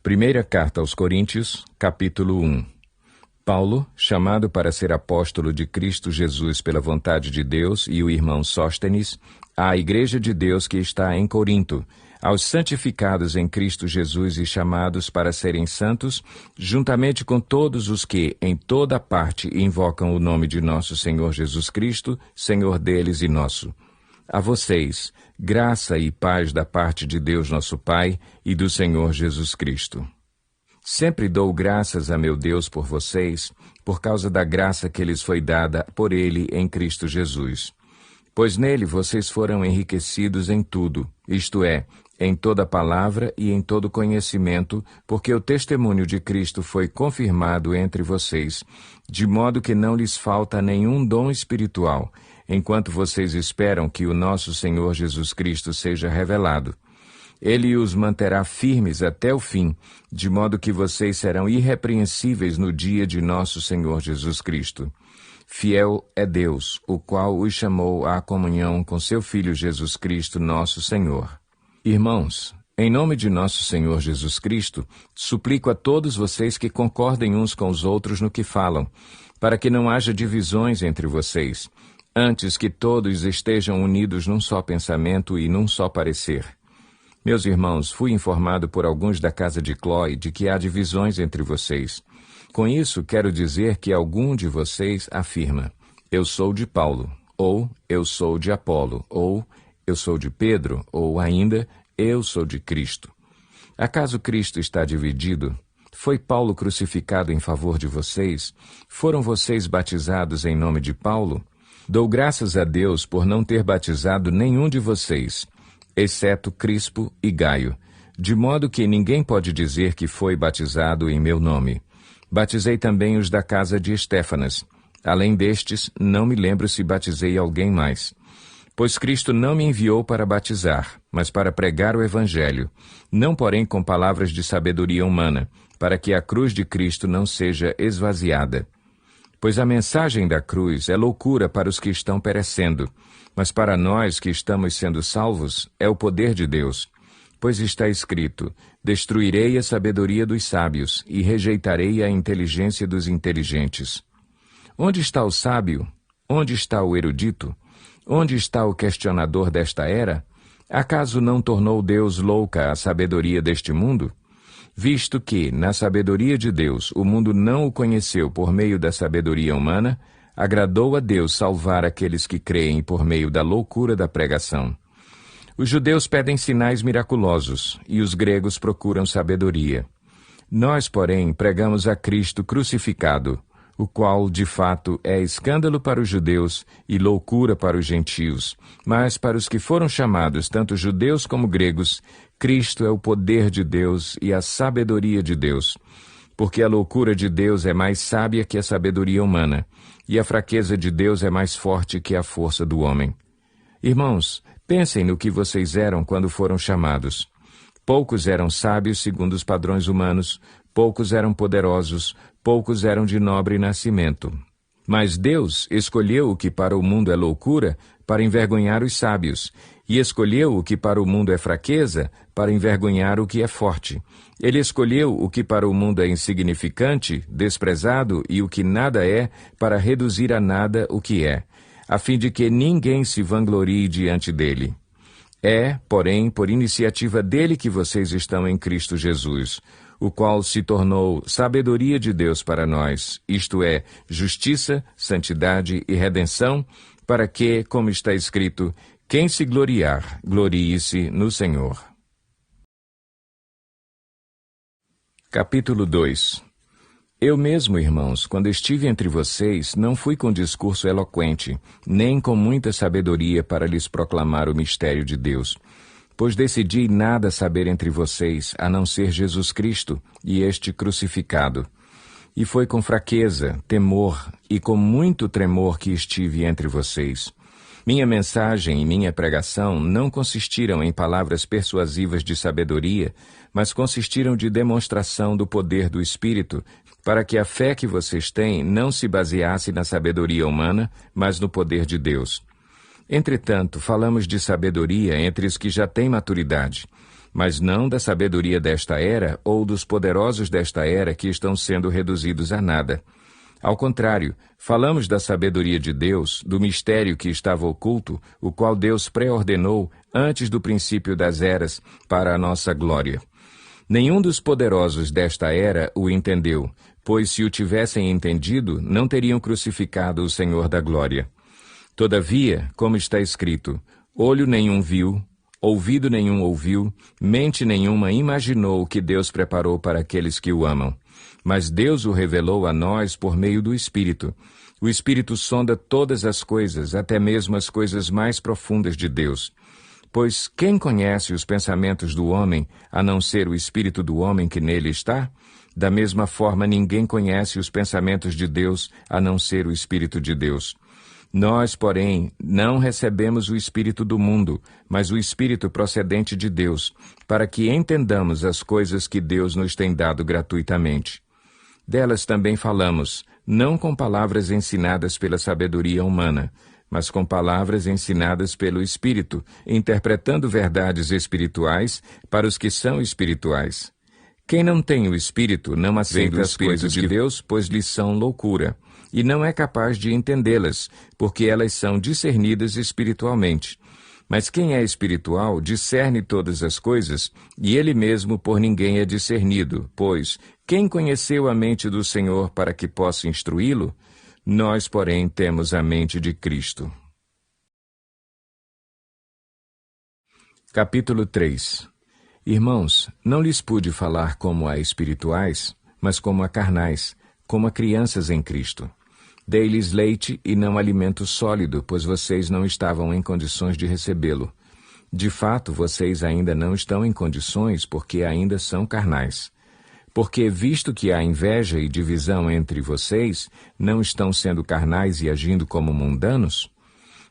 Primeira Carta aos Coríntios, capítulo 1. Paulo, chamado para ser apóstolo de Cristo Jesus pela vontade de Deus, e o irmão Sóstenes, à Igreja de Deus que está em Corinto, aos santificados em Cristo Jesus e chamados para serem santos, juntamente com todos os que, em toda parte, invocam o nome de nosso Senhor Jesus Cristo, Senhor deles e nosso. A vocês, graça e paz da parte de Deus nosso Pai e do Senhor Jesus Cristo. Sempre dou graças a meu Deus por vocês, por causa da graça que lhes foi dada por Ele em Cristo Jesus. Pois nele vocês foram enriquecidos em tudo, isto é, em toda palavra e em todo conhecimento, porque o testemunho de Cristo foi confirmado entre vocês, de modo que não lhes falta nenhum dom espiritual, enquanto vocês esperam que o nosso Senhor Jesus Cristo seja revelado. Ele os manterá firmes até o fim, de modo que vocês serão irrepreensíveis no dia de nosso Senhor Jesus Cristo. Fiel é Deus, o qual os chamou à comunhão com seu Filho Jesus Cristo, nosso Senhor. Irmãos, em nome de nosso Senhor Jesus Cristo, suplico a todos vocês que concordem uns com os outros no que falam, para que não haja divisões entre vocês, antes que todos estejam unidos num só pensamento e num só parecer. Meus irmãos, fui informado por alguns da casa de Cloe de que há divisões entre vocês. Com isso, quero dizer que algum de vocês afirma: eu sou de Paulo, ou eu sou de Apolo, ou eu sou de Pedro, ou ainda, eu sou de Cristo. Acaso Cristo está dividido? Foi Paulo crucificado em favor de vocês? Foram vocês batizados em nome de Paulo? Dou graças a Deus por não ter batizado nenhum de vocês, exceto Crispo e Gaio, de modo que ninguém pode dizer que foi batizado em meu nome. Batizei também os da casa de Estéfanas. Além destes, não me lembro se batizei alguém mais. Pois Cristo não me enviou para batizar, mas para pregar o Evangelho, não porém com palavras de sabedoria humana, para que a cruz de Cristo não seja esvaziada. Pois a mensagem da cruz é loucura para os que estão perecendo, mas para nós que estamos sendo salvos é o poder de Deus. Pois está escrito: destruirei a sabedoria dos sábios e rejeitarei a inteligência dos inteligentes. Onde está o sábio? Onde está o erudito? Onde está o questionador desta era? Acaso não tornou Deus louca a sabedoria deste mundo? Visto que, na sabedoria de Deus, o mundo não o conheceu por meio da sabedoria humana, agradou a Deus salvar aqueles que creem por meio da loucura da pregação. Os judeus pedem sinais miraculosos, e os gregos procuram sabedoria. Nós, porém, pregamos a Cristo crucificado, o qual, de fato, é escândalo para os judeus e loucura para os gentios, mas para os que foram chamados, tanto judeus como gregos, Cristo é o poder de Deus e a sabedoria de Deus, porque a loucura de Deus é mais sábia que a sabedoria humana, e a fraqueza de Deus é mais forte que a força do homem. Irmãos, pensem no que vocês eram quando foram chamados. Poucos eram sábios segundo os padrões humanos, poucos eram poderosos, poucos eram de nobre nascimento. Mas Deus escolheu o que para o mundo é loucura para envergonhar os sábios, e escolheu o que para o mundo é fraqueza para envergonhar o que é forte. Ele escolheu o que para o mundo é insignificante, desprezado e o que nada é, para reduzir a nada o que é, a fim de que ninguém se vanglorie diante dele. É, porém, por iniciativa dele que vocês estão em Cristo Jesus, o qual se tornou sabedoria de Deus para nós, isto é, justiça, santidade e redenção, para que, como está escrito, quem se gloriar, glorie-se no Senhor. Capítulo 2. Eu mesmo, irmãos, quando estive entre vocês, não fui com discurso eloquente, nem com muita sabedoria para lhes proclamar o mistério de Deus, pois decidi nada saber entre vocês, a não ser Jesus Cristo e este crucificado. E foi com fraqueza, temor e com muito tremor que estive entre vocês. Minha mensagem e minha pregação não consistiram em palavras persuasivas de sabedoria, mas consistiram de demonstração do poder do Espírito, para que a fé que vocês têm não se baseasse na sabedoria humana, mas no poder de Deus. Entretanto, falamos de sabedoria entre os que já têm maturidade, mas não da sabedoria desta era ou dos poderosos desta era que estão sendo reduzidos a nada. Ao contrário, falamos da sabedoria de Deus, do mistério que estava oculto, o qual Deus pré-ordenou antes do princípio das eras para a nossa glória. Nenhum dos poderosos desta era o entendeu, pois se o tivessem entendido, não teriam crucificado o Senhor da glória. Todavia, como está escrito, olho nenhum viu, ouvido nenhum ouviu, mente nenhuma imaginou o que Deus preparou para aqueles que o amam. Mas Deus o revelou a nós por meio do Espírito. O Espírito sonda todas as coisas, até mesmo as coisas mais profundas de Deus. Pois quem conhece os pensamentos do homem, a não ser o Espírito do homem que nele está? Da mesma forma, ninguém conhece os pensamentos de Deus, a não ser o Espírito de Deus. Nós, porém, não recebemos o Espírito do mundo, mas o Espírito procedente de Deus, para que entendamos as coisas que Deus nos tem dado gratuitamente. Delas também falamos, não com palavras ensinadas pela sabedoria humana, mas com palavras ensinadas pelo Espírito, interpretando verdades espirituais para os que são espirituais. Quem não tem o Espírito não aceita as coisas de Deus, pois lhes são loucura, e não é capaz de entendê-las, porque elas são discernidas espiritualmente. Mas quem é espiritual discerne todas as coisas, e ele mesmo por ninguém é discernido, pois quem conheceu a mente do Senhor para que possa instruí-lo? Nós, porém, temos a mente de Cristo. Capítulo 3. Irmãos, não lhes pude falar como a espirituais, mas como a carnais, como a crianças em Cristo. Dei-lhes leite e não alimento sólido, pois vocês não estavam em condições de recebê-lo. De fato, vocês ainda não estão em condições, porque ainda são carnais. Porque, visto que há inveja e divisão entre vocês, não estão sendo carnais e agindo como mundanos?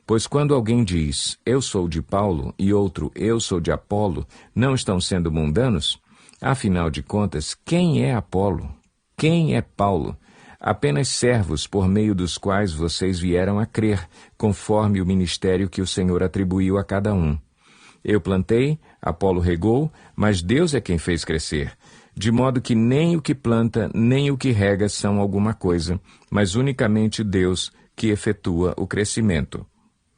Pois quando alguém diz, eu sou de Paulo, e outro, eu sou de Apolo, não estão sendo mundanos? Afinal de contas, quem é Apolo? Quem é Paulo? Apenas servos por meio dos quais vocês vieram a crer, conforme o ministério que o Senhor atribuiu a cada um. Eu plantei, Apolo regou, mas Deus é quem fez crescer. De modo que nem o que planta, nem o que rega são alguma coisa, mas unicamente Deus que efetua o crescimento.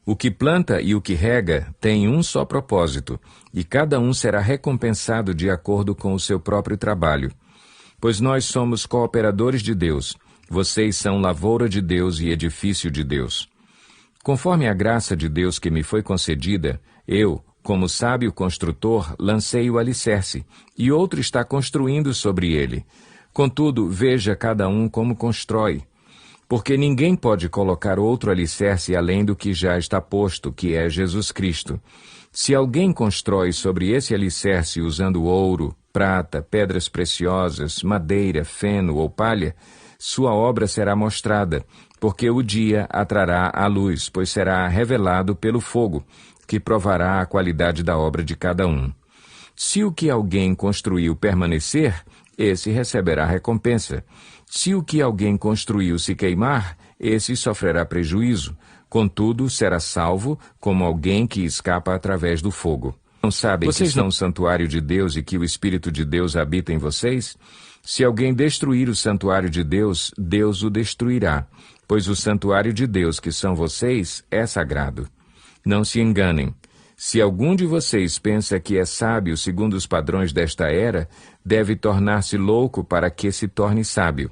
O que planta e o que rega têm um só propósito, e cada um será recompensado de acordo com o seu próprio trabalho. Pois nós somos cooperadores de Deus, vocês são lavoura de Deus e edifício de Deus. Conforme a graça de Deus que me foi concedida, eu, como sábio construtor, lancei o alicerce, e outro está construindo sobre ele. Contudo, veja cada um como constrói. Porque ninguém pode colocar outro alicerce além do que já está posto, que é Jesus Cristo. Se alguém constrói sobre esse alicerce usando ouro, prata, pedras preciosas, madeira, feno ou palha, sua obra será mostrada, porque o dia a trará à luz, pois será revelado pelo fogo, que provará a qualidade da obra de cada um. Se o que alguém construiu permanecer, esse receberá recompensa. Se o que alguém construiu se queimar, esse sofrerá prejuízo. Contudo, será salvo como alguém que escapa através do fogo. Não sabem que são o santuário de Deus e que o Espírito de Deus habita em vocês? Se alguém destruir o santuário de Deus, Deus o destruirá, pois o santuário de Deus, que são vocês, é sagrado. Não se enganem. Se algum de vocês pensa que é sábio segundo os padrões desta era, deve tornar-se louco para que se torne sábio.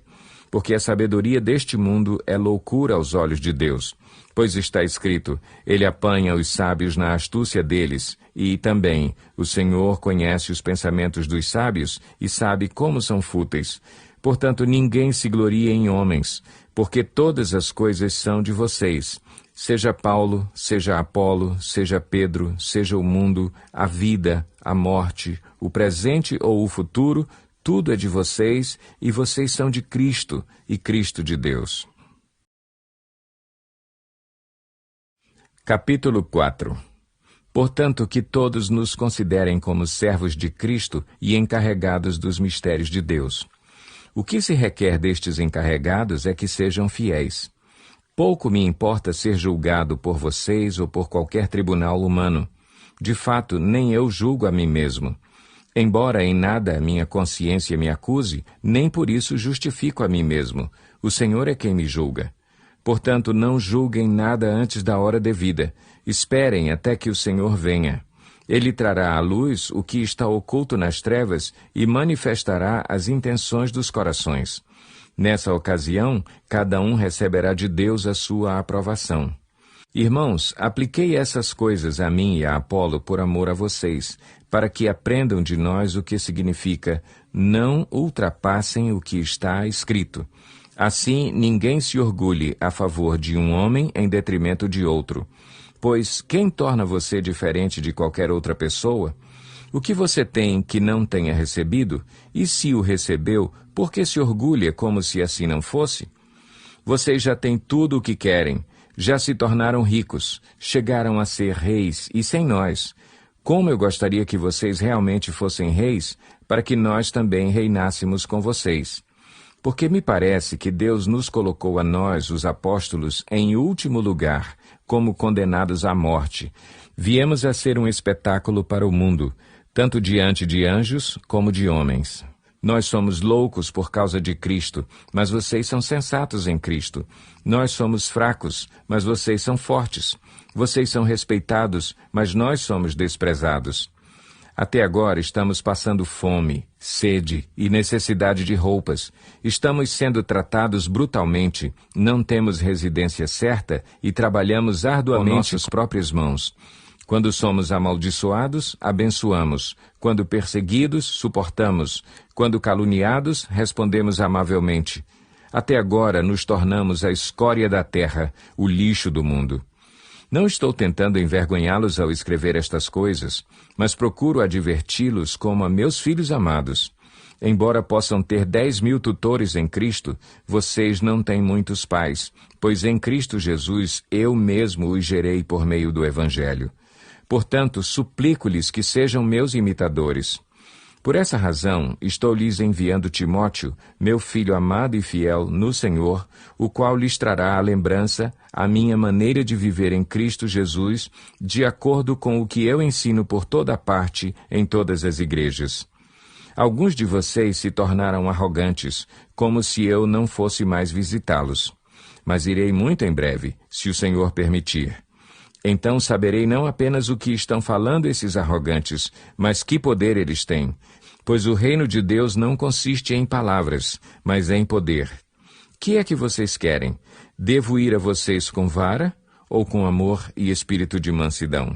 Porque a sabedoria deste mundo é loucura aos olhos de Deus. Pois está escrito, ele apanha os sábios na astúcia deles, e também o Senhor conhece os pensamentos dos sábios e sabe como são fúteis. Portanto, ninguém se glorie em homens, porque todas as coisas são de vocês. Seja Paulo, seja Apolo, seja Pedro, seja o mundo, a vida, a morte, o presente ou o futuro, tudo é de vocês, e vocês são de Cristo, e Cristo de Deus. Capítulo 4. Portanto, que todos nos considerem como servos de Cristo e encarregados dos mistérios de Deus. O que se requer destes encarregados é que sejam fiéis. Pouco me importa ser julgado por vocês ou por qualquer tribunal humano. De fato, nem eu julgo a mim mesmo. Embora em nada minha consciência me acuse, nem por isso justifico a mim mesmo. O Senhor é quem me julga. Portanto, não julguem nada antes da hora devida. Esperem até que o Senhor venha. Ele trará à luz o que está oculto nas trevas e manifestará as intenções dos corações. Nessa ocasião, cada um receberá de Deus a sua aprovação. Irmãos, apliquei essas coisas a mim e a Apolo por amor a vocês, para que aprendam de nós o que significa não ultrapassem o que está escrito. Assim, ninguém se orgulhe a favor de um homem em detrimento de outro. Pois quem torna você diferente de qualquer outra pessoa? O que você tem que não tenha recebido? E se o recebeu, por que se orgulha como se assim não fosse? Vocês já têm tudo o que querem, já se tornaram ricos, chegaram a ser reis e sem nós. Como eu gostaria que vocês realmente fossem reis, para que nós também reinássemos com vocês. Porque me parece que Deus nos colocou a nós, os apóstolos, em último lugar, como condenados à morte. Viemos a ser um espetáculo para o mundo, tanto diante de anjos como de homens. Nós somos loucos por causa de Cristo, mas vocês são sensatos em Cristo. Nós somos fracos, mas vocês são fortes. Vocês são respeitados, mas nós somos desprezados. Até agora estamos passando fome, sede e necessidade de roupas. Estamos sendo tratados brutalmente, não temos residência certa e trabalhamos arduamente com nossas próprias mãos. Quando somos amaldiçoados, abençoamos. Quando perseguidos, suportamos. Quando caluniados, respondemos amavelmente. Até agora nos tornamos a escória da terra, o lixo do mundo. Não estou tentando envergonhá-los ao escrever estas coisas, mas procuro adverti-los como a meus filhos amados. Embora possam ter 10.000 tutores em Cristo, vocês não têm muitos pais, pois em Cristo Jesus eu mesmo os gerei por meio do Evangelho. Portanto, suplico-lhes que sejam meus imitadores. Por essa razão, estou lhes enviando Timóteo, meu filho amado e fiel no Senhor, o qual lhes trará à lembrança a minha maneira de viver em Cristo Jesus, de acordo com o que eu ensino por toda parte em todas as igrejas. Alguns de vocês se tornaram arrogantes, como se eu não fosse mais visitá-los. Mas irei muito em breve, se o Senhor permitir. Então saberei não apenas o que estão falando esses arrogantes, mas que poder eles têm. Pois o reino de Deus não consiste em palavras, mas em poder. Que é que vocês querem? Devo ir a vocês com vara ou com amor e espírito de mansidão?